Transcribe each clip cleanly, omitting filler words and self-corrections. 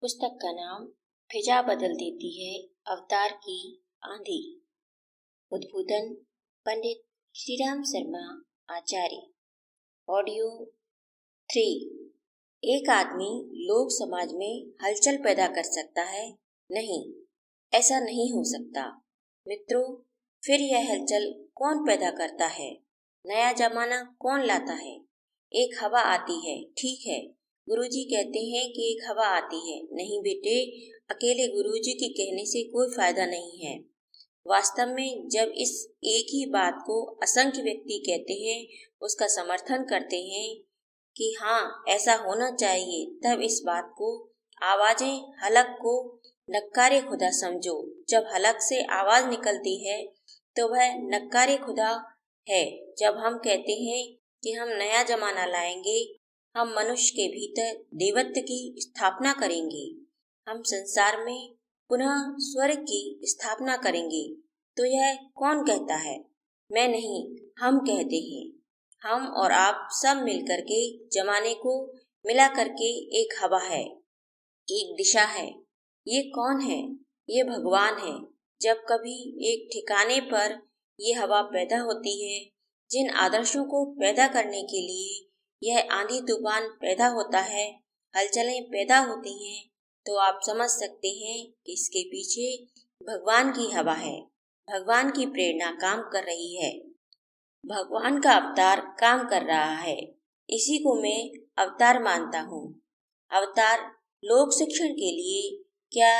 पुस्तक का नाम फिजा बदल देती है अवतार की आंधी। उद्बोधन पंडित श्रीराम शर्मा आचार्य। ऑडियो 3। एक आदमी लोक समाज में हलचल पैदा कर सकता है? नहीं, ऐसा नहीं हो सकता। मित्रों, फिर यह हलचल कौन पैदा करता है? नया जमाना कौन लाता है? एक हवा आती है, ठीक है। गुरुजी कहते हैं कि एक हवा आती है। नहीं बेटे, अकेले गुरुजी के कहने से कोई फायदा नहीं है। वास्तव में जब इस एक ही बात को असंख्य व्यक्ति कहते हैं, उसका समर्थन करते हैं कि हाँ ऐसा होना चाहिए, तब इस बात को आवाजें हलक को नक्कारे खुदा समझो। जब हलक से आवाज निकलती है तो वह नक्कारे खुदा है। जब हम कहते हैं कि हम नया जमाना लाएंगे, हम मनुष्य के भीतर देवत्व की स्थापना करेंगे, हम संसार में पुनः स्वर्ग की स्थापना करेंगे, तो यह कौन कहता है? मैं नहीं, हम कहते हैं। हम और आप सब मिलकर के जमाने को मिला करके एक हवा है, एक दिशा है। ये कौन है? ये भगवान है। जब कभी एक ठिकाने पर ये हवा पैदा होती है, जिन आदर्शों को पैदा करने के लिए यह आंधी तूफान पैदा होता है, हलचलें पैदा होती हैं, तो आप समझ सकते हैं कि इसके पीछे भगवान की हवा है, भगवान की प्रेरणा काम कर रही है, भगवान का अवतार काम कर रहा है। इसी को मैं अवतार मानता हूँ। अवतार लोक शिक्षण के लिए क्या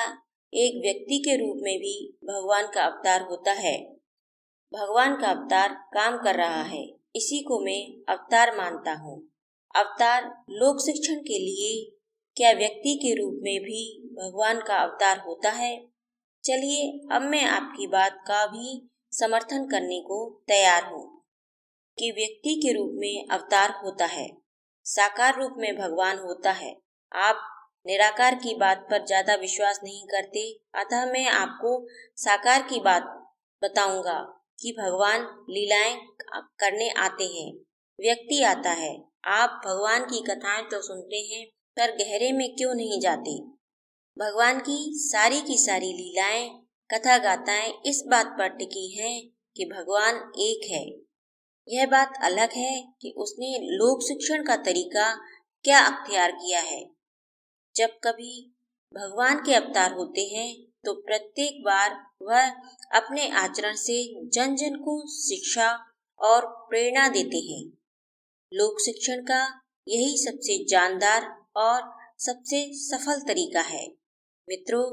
एक व्यक्ति के रूप में भी भगवान का अवतार होता है? भगवान का अवतार काम कर रहा है, इसी को मैं अवतार मानता हूँ। अवतार लोक शिक्षण के लिए क्या व्यक्ति के रूप में भी भगवान का अवतार होता है? चलिए अब मैं आपकी बात का भी समर्थन करने को तैयार हूँ कि व्यक्ति के रूप में अवतार होता है, साकार रूप में भगवान होता है। आप निराकार की बात पर ज्यादा विश्वास नहीं करते, अतः मैं आपको साकार की बात बताऊंगा कि भगवान लीलाएं करने आते हैं, व्यक्ति आता है। आप भगवान की कथाएं तो सुनते हैं, पर गहरे में क्यों नहीं जाते? भगवान की सारी लीलाएं, कथा गाथाएं इस बात पर टिकी हैं कि भगवान एक है। यह बात अलग है कि उसने लोक शिक्षण का तरीका क्या अख्तियार किया है। जब कभी भगवान के अवतार होते हैं तो प्रत्येक बार वह अपने आचरण से जन जन को शिक्षा और प्रेरणा देते हैं। लोक शिक्षण का यही सबसे जानदार और सबसे सफल तरीका है। मित्रों,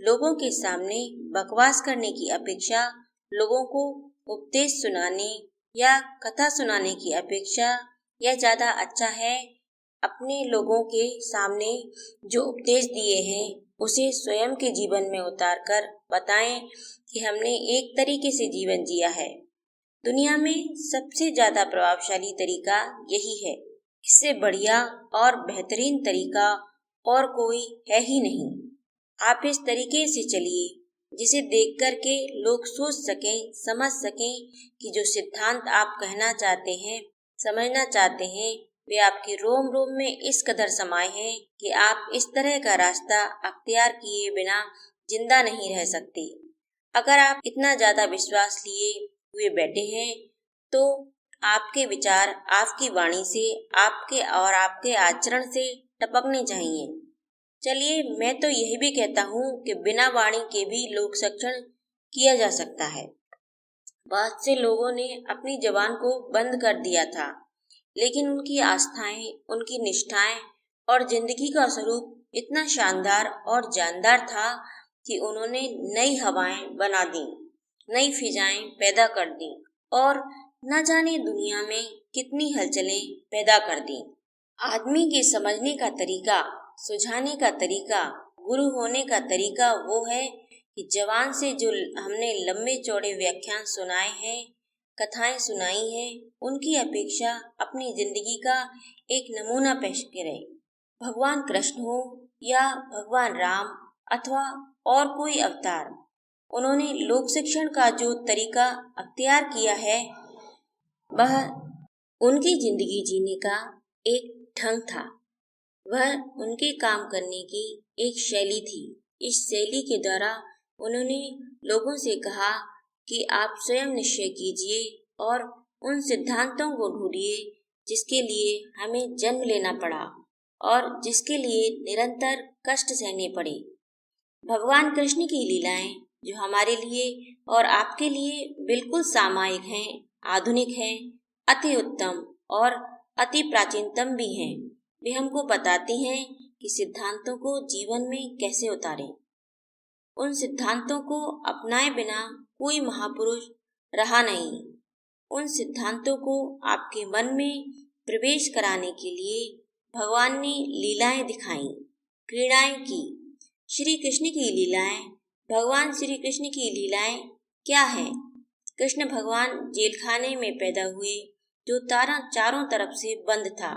लोगों के सामने बकवास करने की अपेक्षा, लोगों को उपदेश सुनाने या कथा सुनाने की अपेक्षा यह ज्यादा अच्छा है अपने लोगों के सामने जो उपदेश दिए हैं उसे स्वयं के जीवन में उतारकर बताएं कि हमने एक तरीके से जीवन जिया है। दुनिया में सबसे ज्यादा प्रभावशाली तरीका यही है। इससे बढ़िया और बेहतरीन तरीका और कोई है ही नहीं। आप इस तरीके से चलिए जिसे देख कर के लोग सोच सकें, समझ सकें कि जो सिद्धांत आप कहना चाहते हैं, समझना चाहते हैं, वे आपके रोम रोम में इस कदर समाये हैं कि आप इस तरह का रास्ता अख्तियार किए बिना जिंदा नहीं रह सकते। अगर आप इतना ज्यादा विश्वास लिए हुए बैठे हैं तो आपके विचार आपकी वाणी से, आपके और आपके आचरण से टपकने चाहिए। चलिए मैं तो यही भी कहता हूँ कि बिना वाणी के भी लोक शिक्षण किया जा सकता है। बहुत से लोगों ने अपनी जबान को बंद कर दिया था, लेकिन उनकी आस्थाएं, उनकी निष्ठाएं और जिंदगी का स्वरूप इतना शानदार और जानदार था कि उन्होंने नई हवाएं बना दी, नई फिजाएं पैदा कर दी और न जाने दुनिया में कितनी हलचलें पैदा कर दी। आदमी के समझने का तरीका, सुझाने का तरीका, गुरु होने का तरीका वो है कि जवान से जो हमने लंबे चौड़े व्याख्यान सुनाए हैं, कथाएं सुनाई हैं, उनकी अपेक्षा अपनी जिंदगी का एक नमूना पेश करें। भगवान कृष्ण हो या भगवान राम अथवा और कोई अवतार, उन्होंने लोक शिक्षण का जो तरीका अख्तियार किया है वह उनकी जिंदगी जीने का एक ढंग था। वह उनके काम करने की एक शैली थी। इस शैली के द्वारा उन्होंने लोगों से कहा कि आप स्वयं निश्चय कीजिए और उन सिद्धांतों को ढूंढिए जिसके लिए हमें जन्म लेना पड़ा और जिसके लिए निरंतर कष्ट सहने पड़े। भगवान कृष्ण की लीलाएं जो हमारे लिए और आपके लिए बिल्कुल सामायिक हैं, आधुनिक हैं, अति उत्तम और अति प्राचीनतम भी हैं। वे हमको बताती हैं कि सिद्धांतों को जीवन में कैसे उतारें। उन सिद्धांतों को अपनाए बिना कोई महापुरुष रहा नहीं। उन सिद्धांतों को आपके मन में प्रवेश कराने के लिए भगवान ने लीलाएं दिखाई, क्रीड़ाएं की। श्री कृष्ण की लीलाएं, भगवान श्री कृष्ण की लीलाएं क्या है? कृष्ण भगवान जेलखाने में पैदा हुए जो चारों तरफ से बंद था,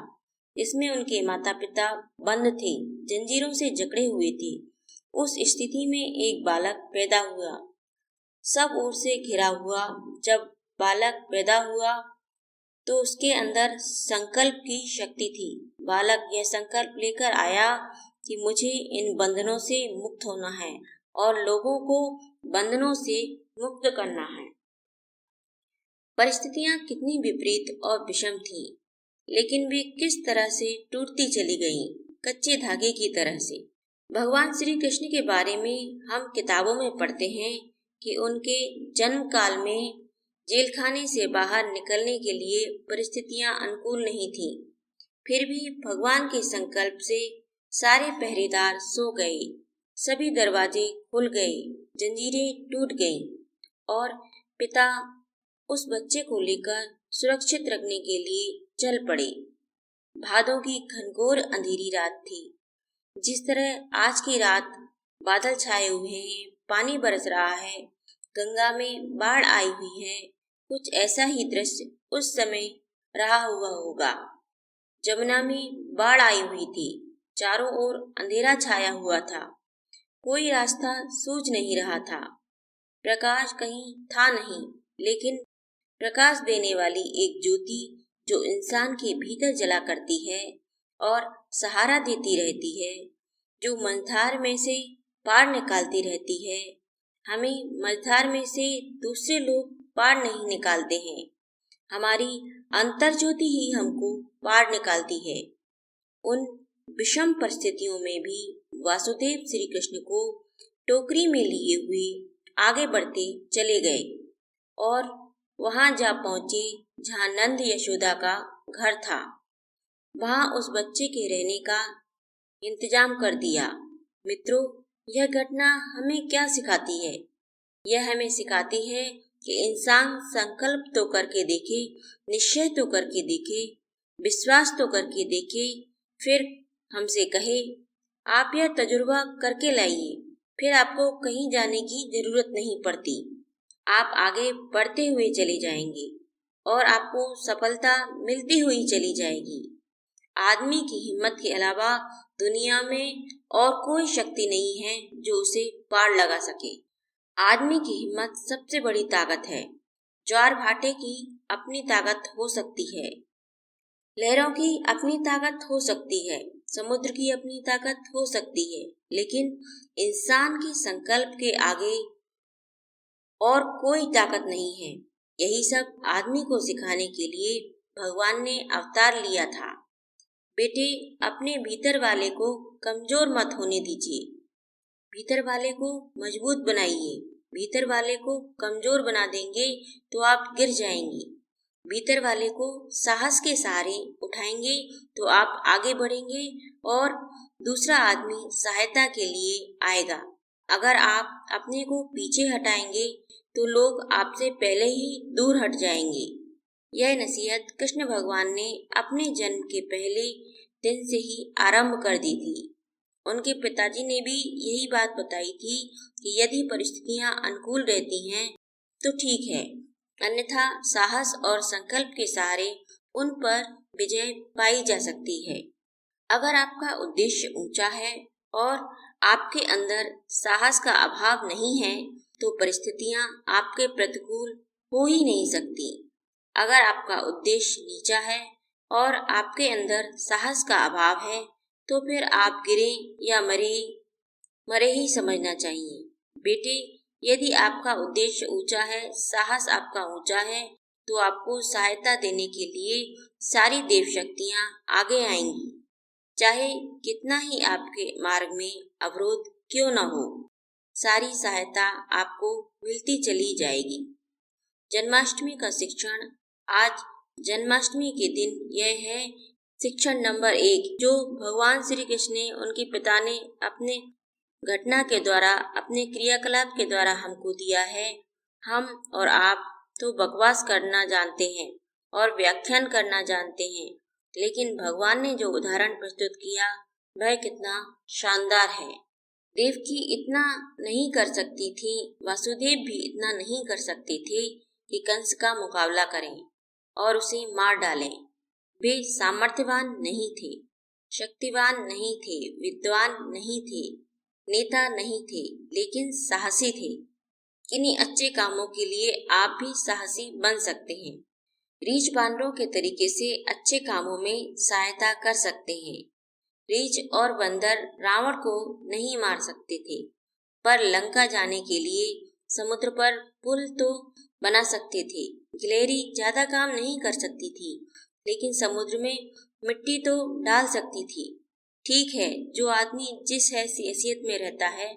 जिसमें उनके माता पिता बंद थे, जंजीरों से जकड़े हुए थे। उस स्थिति में एक बालक पैदा हुआ, सब ओर से घिरा हुआ। जब बालक पैदा हुआ तो उसके अंदर संकल्प की शक्ति थी। बालक यह संकल्प लेकर आया कि मुझे इन बंधनों से मुक्त होना है और लोगों को बंधनों से मुक्त करना है। परिस्थितियां कितनी विपरीत और विषम थीं, लेकिन वे किस तरह से टूटती चली गईं, कच्चे धागे की तरह से। भगवान श्री कृष्ण के बारे में हम किताबों में पढ़ते हैं कि उनके जन्म काल में जेलखाने से बाहर निकलने के लिए परिस्थितियां अनुकूल नहीं थीं। फिर भी भगवान के संकल्प से सारे पहरेदार सो गए, सभी दरवाजे खुल गए, जंजीरें टूट गईं और पिता उस बच्चे को लेकर सुरक्षित रखने के लिए चल पड़े। भादों की घनघोर अंधेरी रात थी। जिस तरह आज की रात बादल छाए हुए हैं, पानी बरस रहा है, गंगा में बाढ़ आई हुई है, कुछ ऐसा ही दृश्य उस समय रहा हुआ होगा। जमुना में बाढ़ आई हुई थी, चारों ओर अंधेरा छाया हुआ था, कोई रास्ता सूझ नहीं रहा था, प्रकाश कहीं था नहीं, लेकिन प्रकाश देने वाली एक ज्योति जो इंसान के भीतर जला करती है और सहारा देती रहती है, जो मझधार में से पार निकालती रहती है। हमें मझधार में से दूसरे लोग पार नहीं निकालते हैं, हमारी अंतर ज्योति ही हमको पार निकालती है। उन विषम परिस्थितियों में भी वासुदेव श्री कृष्ण को टोकरी में लिए हुए आगे बढ़ते चले गए और वहां जा पहुंचे जहां नंद यशोदा का घर था। वहां उस बच्चे के रहने का इंतजाम कर दिया। मित्रों, यह घटना हमें क्या सिखाती है? यह हमें सिखाती है कि इंसान संकल्प तो करके देखे, निश्चय तो करके देखे, विश्वास तो करके देखे, फिर हमसे कहे आप यह तजुर्बा करके लाइए, फिर आपको कहीं जाने की जरूरत नहीं पड़ती। आप आगे बढ़ते हुए चले जाएंगे और आपको सफलता मिलती हुई चली जाएगी। आदमी की हिम्मत के अलावा दुनिया में और कोई शक्ति नहीं है जो उसे पार लगा सके। आदमी की हिम्मत सबसे बड़ी ताकत है। ज्वार भाटे की अपनी ताकत हो सकती है, लहरों की अपनी ताकत हो सकती है, समुद्र की अपनी ताकत हो सकती है, लेकिन इंसान के संकल्प के आगे और कोई ताकत नहीं है। यही सब आदमी को सिखाने के लिए भगवान ने अवतार लिया था। बेटे, अपने भीतर वाले को कमजोर मत होने दीजिए, भीतर वाले को मजबूत बनाइए। भीतर वाले को कमजोर बना देंगे तो आप गिर जाएंगे। भीतर वाले को साहस के सहारे उठाएंगे तो आप आगे बढ़ेंगे और दूसरा आदमी सहायता के लिए आएगा। अगर आप अपने को पीछे हटाएंगे तो लोग आपसे पहले ही दूर हट जाएंगे। यह नसीहत कृष्ण भगवान ने अपने जन्म के पहले दिन से ही आरंभ कर दी थी। उनके पिताजी ने भी यही बात बताई थी कि यदि परिस्थितियां अनुकूल रहती हैं तो ठीक है, अन्यथा साहस और संकल्प के सहारे उन पर विजय पाई जा सकती है। अगर आपका उद्देश्य ऊंचा है और आपके अंदर साहस का अभाव नहीं है तो परिस्थितियां आपके प्रतिकूल हो ही नहीं सकती। अगर आपका उद्देश्य नीचा है और आपके अंदर साहस का अभाव है तो फिर आप गिरे या मरे मरे ही समझना चाहिए। बेटे, यदि आपका उद्देश्य ऊंचा है, साहस आपका ऊंचा है, तो आपको सहायता देने के लिए सारी देव शक्तियाँ आगे आएंगी, चाहे कितना ही आपके मार्ग में अवरोध क्यों न हो। सारी सहायता आपको मिलती चली जाएगी। जन्माष्टमी का शिक्षण। आज जन्माष्टमी के दिन यह है शिक्षण नंबर 1, जो भगवान श्री कृष्ण ने, उनके पिता ने अपने घटना के द्वारा, अपने क्रियाकलाप के द्वारा हमको दिया है। हम और आप तो बकवास करना जानते हैं और व्याख्यान करना जानते हैं, लेकिन भगवान ने जो उदाहरण प्रस्तुत किया वह कितना शानदार है। देवकी इतना नहीं कर सकती थी, वासुदेव भी इतना नहीं कर सकते थे कि कंस का मुकाबला करें और उसे मार डालें। वे सामर्थ्यवान नहीं थे, शक्तिवान नहीं थे, विद्वान नहीं थे, नेता नहीं थे, लेकिन साहसी थे। किन्हीं अच्छे कामों के लिए आप भी साहसी बन सकते हैं। रीछ बानरों के तरीके से अच्छे कामों में सहायता कर सकते हैं। रीछ और बंदर रावण को नहीं मार सकते थे, पर लंका जाने के लिए समुद्र पर पुल तो बना सकते थे। गिलहरी ज्यादा काम नहीं कर सकती थी, लेकिन समुद्र में मिट्टी तो डाल सकती थी। ठीक है, जो आदमी जिस हैसियत में रहता है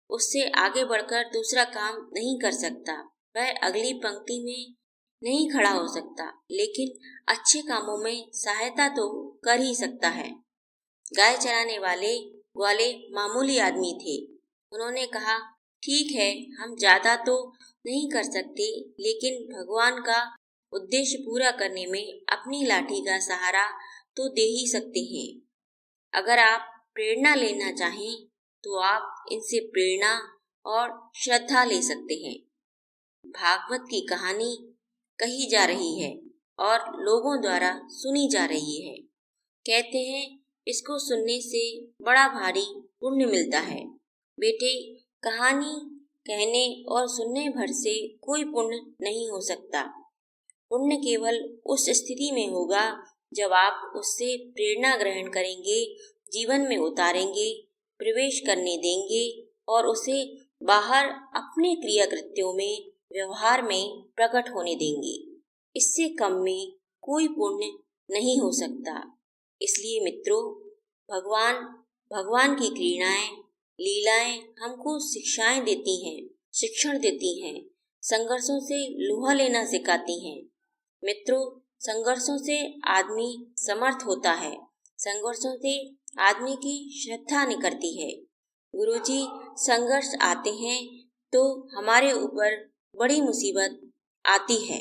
उससे आगे बढ़कर दूसरा काम नहीं कर सकता, वह अगली पंक्ति में नहीं खड़ा हो सकता, लेकिन अच्छे कामों में सहायता तो कर ही सकता है। गाय चराने वाले ग्वाले मामूली आदमी थे। उन्होंने कहा, ठीक है, हम ज्यादा तो नहीं कर सकते, लेकिन भगवान का उद्देश्य पूरा करने में अपनी लाठी का सहारा तो दे ही सकते हैं। अगर आप प्रेरणा लेना चाहें तो आप इनसे प्रेरणा और श्रद्धा ले सकते हैं। भागवत की कहानी कही जा रही है और लोगों द्वारा सुनी जा रही है। कहते हैं इसको सुनने से बड़ा भारी पुण्य मिलता है। बेटे, कहानी कहने और सुनने भर से कोई पुण्य नहीं हो सकता। पुण्य केवल उस स्थिति में होगा जब आप उससे प्रेरणा ग्रहण करेंगे, जीवन में उतारेंगे, प्रवेश करने देंगे और उसे बाहर अपने क्रिया कृत्यों में, व्यवहार में प्रकट होने देंगे। इससे कम में कोई पुण्य नहीं हो सकता। इसलिए मित्रों, भगवान की क्रीड़ाएं, लीलाएं हमको शिक्षाएं देती हैं, शिक्षण देती हैं, संघर्षों से लोहा लेना सिखाती हैं। मित्रों, संघर्षों से आदमी समर्थ होता है, संघर्षों से आदमी की श्रद्धा निकलती है। गुरुजी, संघर्ष आते हैं तो हमारे ऊपर बड़ी मुसीबत आती है।